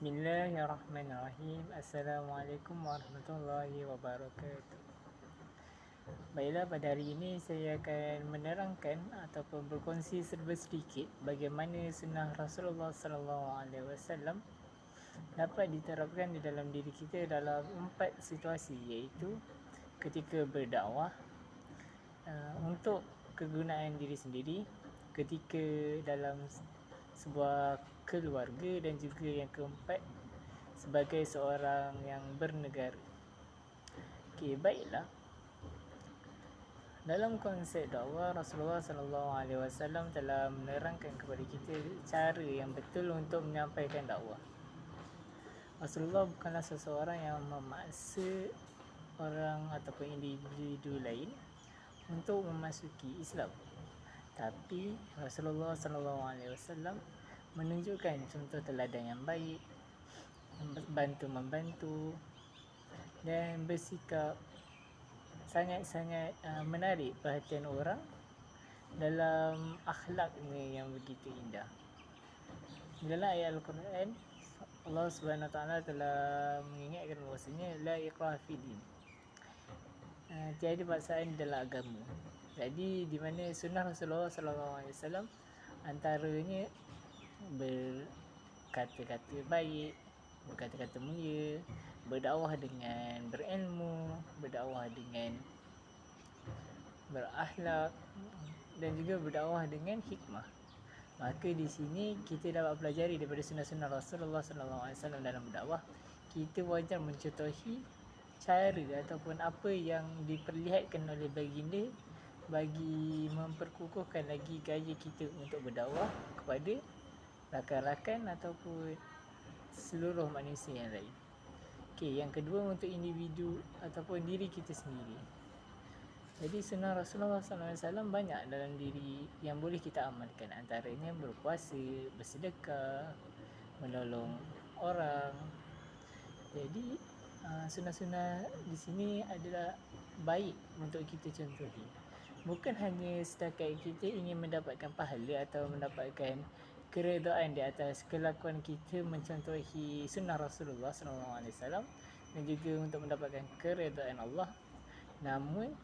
Bismillahirrahmanirrahim. Assalamualaikum warahmatullahi wabarakatuh. Baiklah, pada hari ini saya akan menerangkan ataupun berkongsi serba sedikit bagaimana sunnah Rasulullah SAW dapat diterapkan di dalam diri kita dalam 4 situasi, iaitu ketika berdakwah, untuk kegunaan diri sendiri, ketika dalam sebuah keluarga, dan juga yang keempat sebagai seorang yang bernegara. Okey, baiklah. Dalam konsep dakwah, Rasulullah SAW telah menerangkan kepada kita cara yang betul untuk menyampaikan dakwah. Rasulullah bukanlah seseorang yang memaksa orang ataupun individu lain untuk memasuki Islam. Tapi Rasulullah SAW menunjukkan contoh teladan yang baik, bantu-membantu, dan bersikap sangat-sangat menarik perhatian orang dalam akhlaknya yang begitu indah. Dalam ayat Al-Quran, Allah SWT telah mengingatkan bahawasanya la ikraha fid din, tiada paksaan dalam agama. Jadi di mana sunnah Rasulullah SAW antaranya berkata-kata baik, berkata-kata mulia, berdakwah dengan berilmu, berdakwah dengan berakhlak, dan juga berdakwah dengan hikmah. Maka di sini kita dapat pelajari daripada sunnah-sunnah Rasulullah SAW dalam berdakwah. Kita wajar mencontohi cara ataupun apa yang diperlihatkan oleh baginda bagi memperkukuhkan lagi gaya kita untuk berdakwah kepada rakan-rakan ataupun seluruh manusia yang lain. Okey, yang kedua untuk individu ataupun diri kita sendiri. Jadi sunnah Rasulullah SAW banyak dalam diri yang boleh kita amalkan. Antaranya berpuasa, bersedekah, menolong orang. Jadi sunnah-sunnah di sini adalah baik untuk kita contohi. Bukan hanya setakat kita ingin mendapatkan pahala atau mendapatkan keredaan di atas kelakuan kita mencontohi sunnah Rasulullah SAW, dan juga untuk mendapatkan keredaan Allah. Namun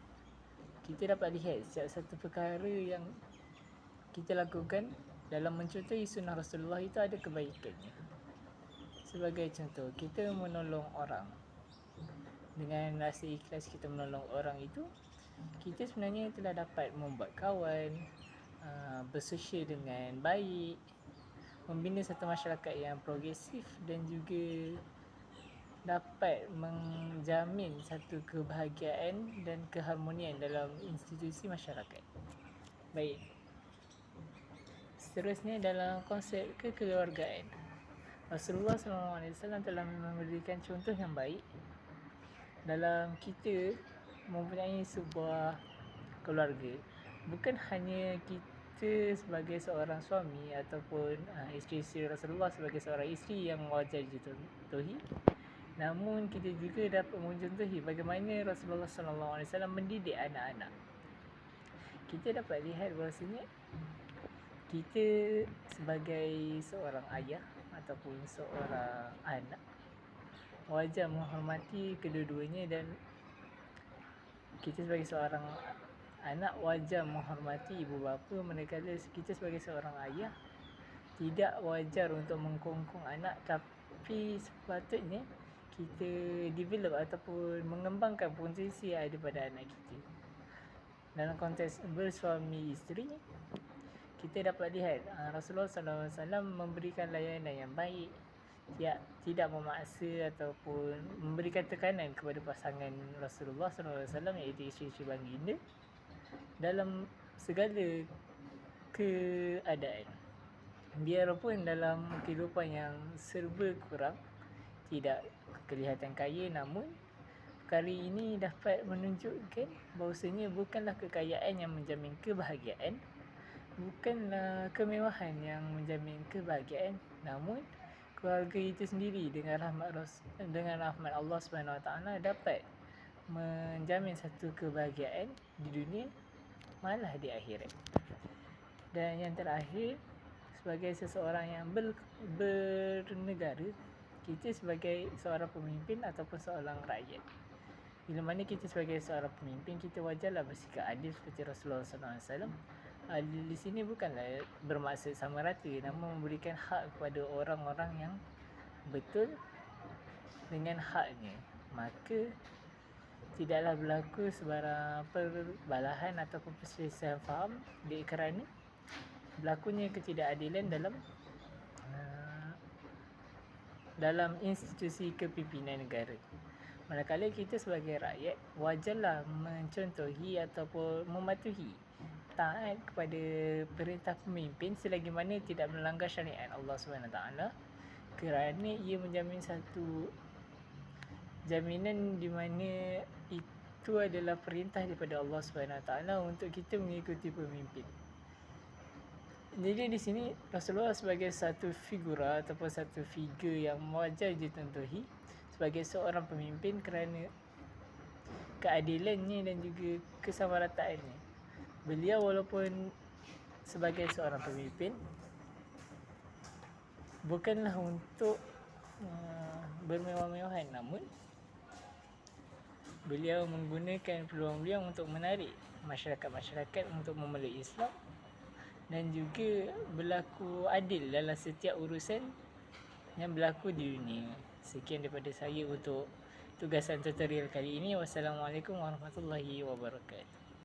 kita dapat lihat setiap satu perkara yang kita lakukan dalam mencontohi sunnah Rasulullah itu ada kebaikannya. Sebagai contoh, kita menolong orang. Dengan rasa ikhlas kita menolong orang itu, kita sebenarnya telah dapat membuat kawan, bersosial dengan baik, membina satu masyarakat yang progresif, dan juga dapat menjamin satu kebahagiaan dan keharmonian dalam institusi masyarakat. Baik. Seterusnya dalam konsep kekeluargaan, Rasulullah SAW telah memberikan contoh yang baik dalam kita mempunyai sebuah keluarga. Bukan hanya kita sebagai seorang suami ataupun isteri Rasulullah sebagai seorang isteri yang wajar dicontohi, namun kita juga dapat mencontohi bagaimana Rasulullah SAW mendidik anak-anak. Kita dapat lihat bahawasanya kita sebagai seorang ayah ataupun seorang anak wajar menghormati kedua-duanya, dan kita sebagai seorang anak wajar menghormati ibu bapa, manakala kita sebagai seorang ayah tidak wajar untuk mengkongkong anak, tapi sepatutnya kita develop ataupun mengembangkan potensi yang ada pada anak kita. Dalam konteks bersuami isteri, kita dapat lihat Rasulullah SAW memberikan layanan yang baik, tidak memaksa ataupun memberikan tekanan kepada pasangan Rasulullah SAW, iaitu isteri-isteri baginda, dalam segala keadaan. Biarpun dalam kehidupan yang serba kurang, tidak kelihatan kaya, namun perkara ini dapat menunjukkan bahawasanya bukanlah kekayaan yang menjamin kebahagiaan, bukanlah kemewahan yang menjamin kebahagiaan, namun keluarga itu sendiri dengan rahmat Allah SWT dapat menjamin satu kebahagiaan di dunia malah di akhirat. Dan yang terakhir, sebagai seseorang yang bernegara, kita sebagai seorang pemimpin ataupun seorang rakyat. Bila mana kita sebagai seorang pemimpin, kita wajarlah bersikap adil seperti Rasulullah SAW. Adil di sini bukanlah bermaksud sama rata, namun memberikan hak kepada orang-orang yang betul dengan haknya. Maka tidaklah berlaku sebarang perbalahan ataupun perselisihan faham kerana berlakunya ketidakadilan dalam institusi kepimpinan negara. Manakala kita sebagai rakyat wajarlah mencontohi ataupun mematuhi, taat kepada perintah pemimpin selagi mana tidak melanggar syariat Allah SWT, kerana ia menjamin satu jaminan di mana itu adalah perintah daripada Allah SWT untuk kita mengikuti pemimpin. Jadi di sini Rasulullah sebagai satu figura ataupun satu figure yang wajar dicontohi sebagai seorang pemimpin kerana keadilannya dan juga kesamarataannya. Beliau walaupun sebagai seorang pemimpin bukanlah untuk bermewah-mewahan, namun beliau menggunakan peluang beliau untuk menarik masyarakat-masyarakat untuk memeluk Islam dan juga berlaku adil dalam setiap urusan yang berlaku di dunia. Sekian daripada saya untuk tugasan tutorial kali ini. Wassalamualaikum warahmatullahi wabarakatuh.